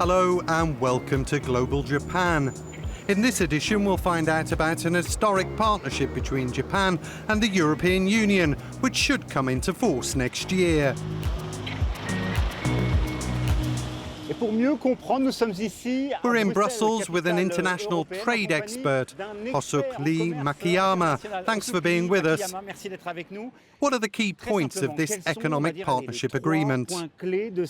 Hello and welcome to Global Japan. In this edition, we'll find out about an historic partnership between Japan and the European Union, which should come into force next year. We're in Brussels with an international trade expert, Hosuke Lee Makiyama. Thanks for being with us. What are the key points of this economic partnership agreement? The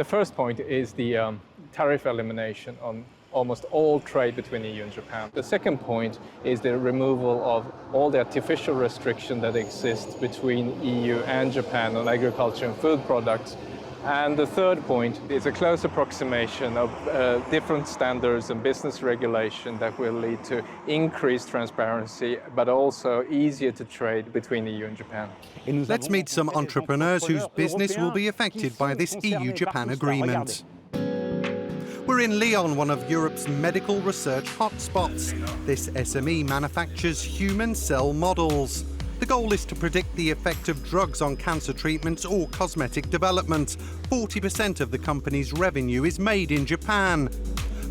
first point is the tariff elimination on almost all trade between the EU and Japan. The second point is the removal of all the artificial restriction that exists between EU and Japan on agriculture and food products. And the third point is a close approximation of different standards and business regulation that will lead to increased transparency, but also easier to trade between the EU and Japan. Let's meet some entrepreneurs whose business will be affected by this EU-Japan agreement. We're in Lyon, one of Europe's medical research hotspots. This SME manufactures human cell models. The goal is to predict the effect of drugs on cancer treatments or cosmetic development. 40% of the company's revenue is made in Japan.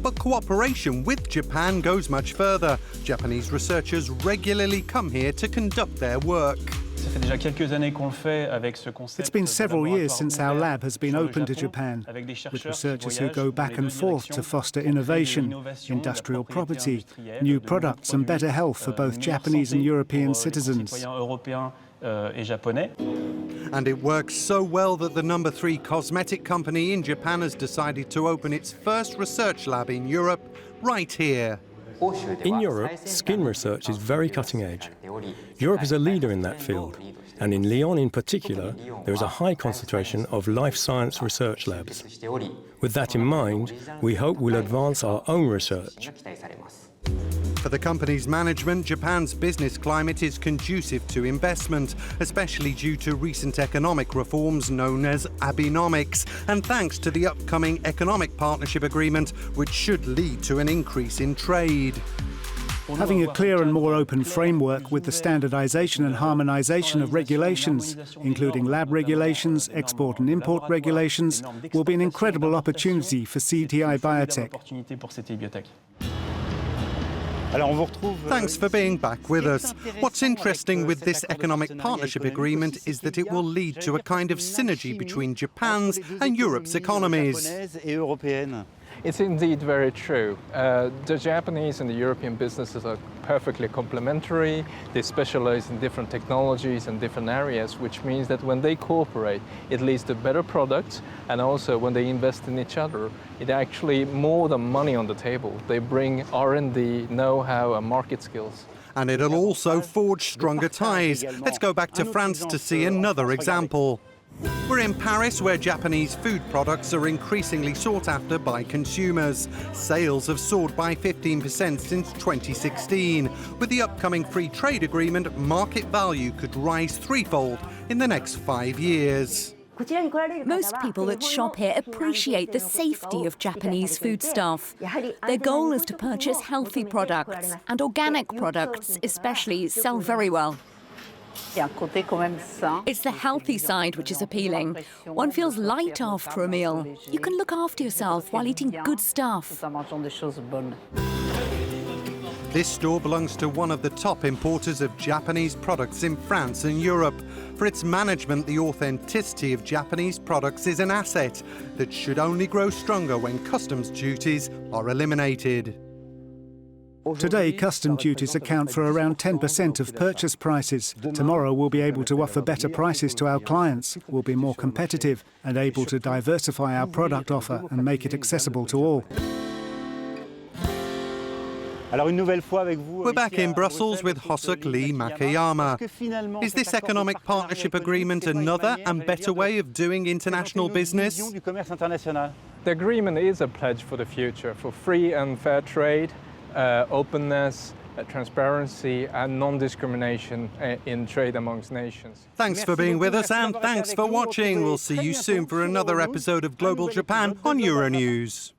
But cooperation with Japan goes much further. Japanese researchers regularly come here to conduct their work. It's been several years since our lab has been open to Japan, with researchers who go back and forth to foster innovation, industrial property, new products and better health for both Japanese and European citizens. And it works so well that the number 3 cosmetic company in Japan has decided to open its first research lab in Europe right here. In Europe, skin research is very cutting edge. Europe is a leader in that field, and in Lyon in particular, there is a high concentration of life science research labs. With that in mind, we hope we'll advance our own research. For the company's management, Japan's business climate is conducive to investment, especially due to recent economic reforms known as Abenomics, and thanks to the upcoming economic partnership agreement, which should lead to an increase in trade. Having a clear and more open framework with the standardization and harmonization of regulations, including lab regulations, export and import regulations, will be an incredible opportunity for CTI Biotech. Thanks for being back with us. What's interesting with this economic partnership agreement is that it will lead to a kind of synergy between Japan's and Europe's economies. It's indeed very true. The Japanese and the European businesses are perfectly complementary. They specialize in different technologies and different areas, which means that when they cooperate, it leads to better products, and also when they invest in each other, it actually more than money on the table. They bring R&D, know-how and market skills. And it'll also forge stronger ties. Let's go back to France to see another example. We're in Paris, where Japanese food products are increasingly sought after by consumers. Sales have soared by 15% since 2016. With the upcoming free trade agreement, market value could rise threefold in the next 5 years. Most people that shop here appreciate the safety of Japanese foodstuff. Their goal is to purchase healthy products, and organic products especially sell very well. It's the healthy side which is appealing. One feels light after a meal. You can look after yourself while eating good stuff. This store belongs to one of the top importers of Japanese products in France and Europe. For its management, the authenticity of Japanese products is an asset that should only grow stronger when customs duties are eliminated. Today, custom duties account for around 10% of purchase prices. Tomorrow, we'll be able to offer better prices to our clients. We'll be more competitive and able to diversify our product offer and make it accessible to all. We're back in Brussels with Hosuke Lee Makiyama. Is this economic partnership agreement another and better way of doing international business? The agreement is a pledge for the future, for free and fair trade, openness, transparency and non-discrimination in trade amongst nations. Thanks for being with us and thanks for watching. We'll see you soon for another episode of Global Japan on Euronews.